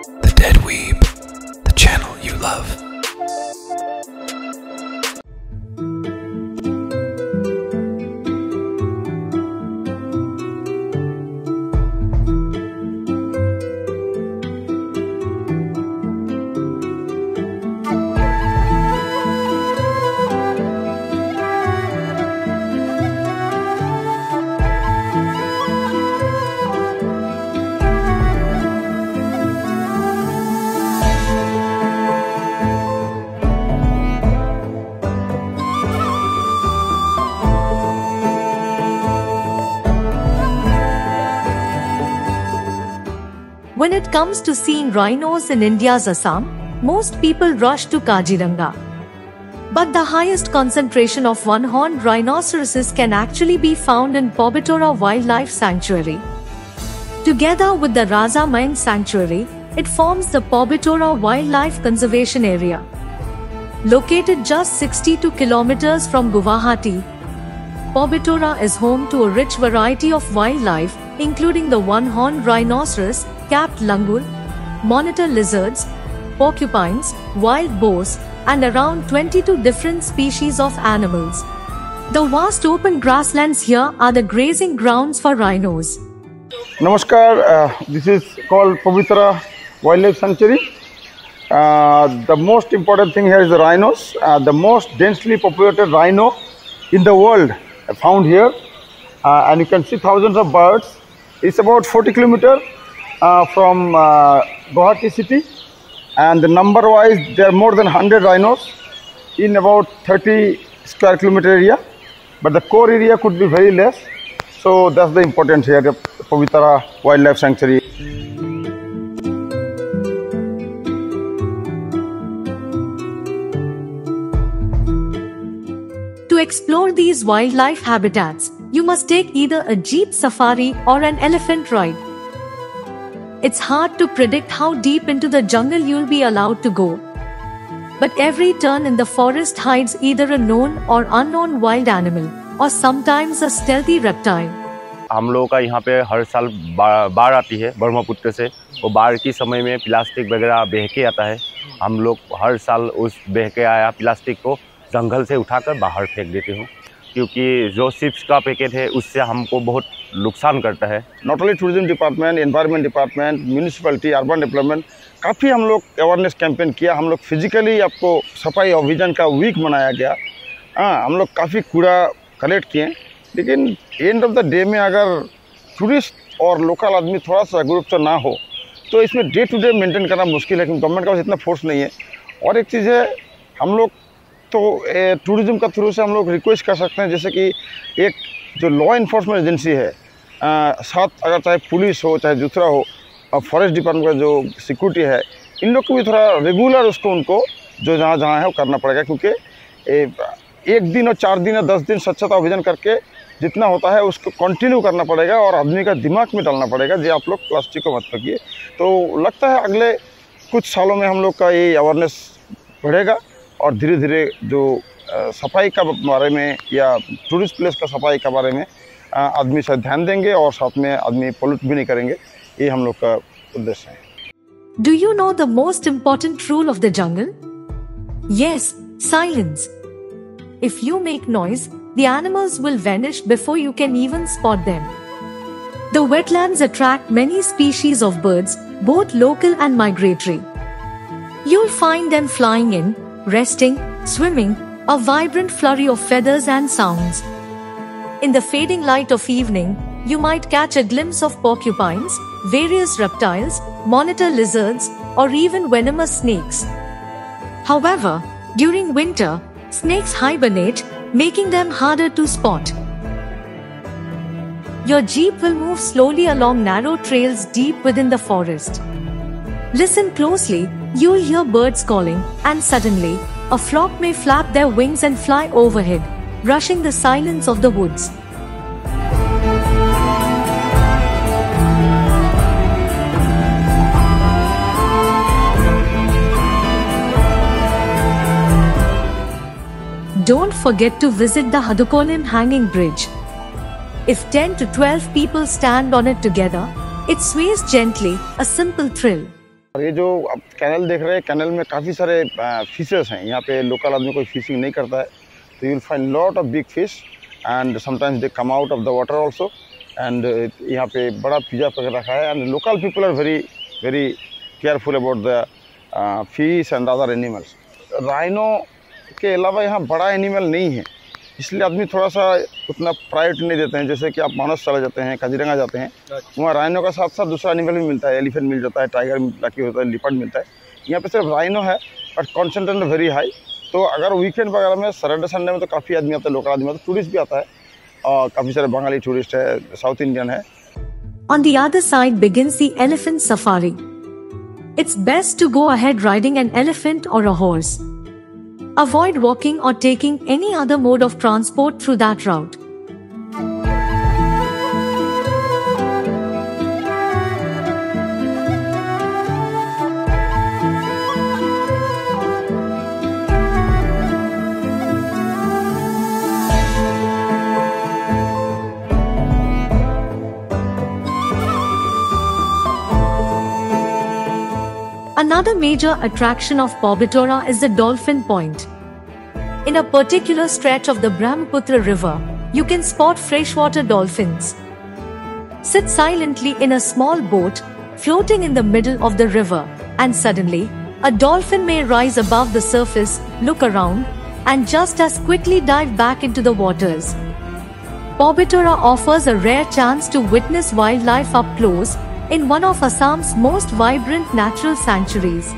The Dead Weeb, the channel you love. When it comes to seeing rhinos in India's Assam, most people rush to Kaziranga. But the highest concentration of one-horned rhinoceroses can actually be found in Pobitora Wildlife Sanctuary. Together with the Raza Mine Sanctuary, it forms the Pobitora Wildlife Conservation Area. Located just 62 kilometers from Guwahati, Pobitora is home to a rich variety of wildlife, including the one-horned rhinoceros, capped langur, monitor lizards, porcupines, wild boars, and around 22 different species of animals. The vast open grasslands here are the grazing grounds for rhinos. Namaskar, this is called Pobitora Wildlife Sanctuary. The most important thing here is the rhinos. The most densely populated rhino in the world found here, and you can see thousands of birds. It's about 40 kilometers from Guwahati city, and the number wise there are more than 100 rhinos in about 30 square kilometer area, but the core area could be very less. So that's the importance here, the Pobitora Wildlife Sanctuary. To explore these wildlife habitats, you must take either a jeep safari or an elephant ride. It's hard to predict how deep into the jungle you'll be allowed to go. But every turn in the forest hides either a known or unknown wild animal, or sometimes a stealthy reptile. हम लोगों का यहाँ पे हर साल बाढ़ आती है ब्रह्मपुत्र से। वो बाढ़ के समय में प्लास्टिक वगैरह बह के आता है। हम लोग हर साल उस बह के आया प्लास्टिक को जंगल से उठाकर बाहर फेंक देते हो, क्योंकि जो चिप्स का पैकेट है उससे हमको बहुत नुकसान करता है। Not only tourism department, environment department, municipality, urban development, काफ़ी हम लोग अवेयरनेस कैंपेन किया। हम लोग फिजिकली आपको सफाई अभियान का वीक मनाया गया। हम लोग काफ़ी कूड़ा कलेक्ट किए, लेकिन एंड ऑफ द डे में अगर टूरिस्ट और लोकल आदमी थोड़ा सा ग्रुप से ना हो तो इसमें डे टू डे मेंटेन करना मुश्किल है, क्योंकि गवर्नमेंट का पास इतना फोर्स नहीं है। और एक चीज़ है, हम लोग तो टूरिज्म का थ्रू से हम लोग रिक्वेस्ट कर सकते हैं, जैसे कि एक जो लॉ इन्फोर्समेंट एजेंसी है, साथ अगर चाहे पुलिस हो चाहे दूसरा हो, और फॉरेस्ट डिपार्टमेंट का जो सिक्योरिटी है, इन लोग को भी थोड़ा रेगुलर उसको उनको जो जहाँ जहाँ है वो करना पड़ेगा, क्योंकि एक दिन और 4 दिन या 10 दिन स्वच्छता अभियान करके जितना होता है उसको कंटिन्यू करना पड़ेगा और आदमी का दिमाग में डालना पड़ेगा जी आप लोग प्लास्टिक को मत फेंकिए। तो लगता है अगले कुछ सालों में हम लोग का ये अवेयरनेस बढ़ेगा और धीरे धीरे जो सफाई का बारे में या टूरिस्ट प्लेस का सफाई के बारे में आदमी से ध्यान देंगे और साथ में आदमी पोल्यूट भी नहीं करेंगे। ये हम लोग का उद्देश्य है। Do you know the most important rule of the jungle? Yes, silence. If you make noise, the animals will vanish before you can even spot them. The wetlands attract many species of birds, both local and migratory. You'll find them flying in, resting, swimming, a vibrant flurry of feathers and sounds. In the fading light of evening, you might catch a glimpse of porcupines, various reptiles, monitor lizards, or even venomous snakes. However, during winter, snakes hibernate, making them harder to spot. Your jeep will move slowly along narrow trails deep within the forest. Listen closely, you'll hear birds calling, and suddenly, a flock may flap their wings and fly overhead, rushing the silence of the woods. Don't forget to visit the Hadukolim Hanging Bridge. If 10 to 12 people stand on it together, it sways gently, a simple thrill. और ये जो आप canal देख रहे हैं, canal में काफ़ी सारे फिशेस हैं। यहाँ पे लोकल आदमी कोई फिशिंग नहीं करता है, तो you will find lot of big fish and sometimes they come out of the water also. And यहाँ पे बड़ा पिज्जा वगैरह रखा है and local people are very very careful about the fish and other animals. Rhino के अलावा यहाँ बड़ा एनिमल नहीं है, इसलिए आदमी थोड़ा सा उतना प्रायोरिटी नहीं देते हैं। जैसे कि आप मानस चले जाते हैं, काजीरंगा जाते हैं, वहाँ राइनो का साथ साथ दूसरा एनिमल भी मिलता है, एलिफेंट मिल जाता है, टाइगर लाकी होता है, लिपर्ड मिलता है। यहाँ पे सिर्फ राइनो है, बट कॉन्सेंट्रेट वेरी हाई। तो अगर वीकेंड वगैरह में, सैटरडे संडे में तो काफ़ी आदमी आता है, लोकल आदमी आता है, टूरिस्ट भी आता है और काफ़ी सारे बंगाली टूरिस्ट है, साउथ इंडियन है। On the other side begins the elephant safari. It's best to go ahead riding an elephant or a horse. Avoid walking or taking any other mode of transport through that route. Another major attraction of Pobitora is the Dolphin Point. In a particular stretch of the Brahmaputra River, you can spot freshwater dolphins. Sit silently in a small boat, floating in the middle of the river, and suddenly, a dolphin may rise above the surface, look around, and just as quickly dive back into the waters. Pobitora offers a rare chance to witness wildlife up close in one of Assam's most vibrant natural sanctuaries.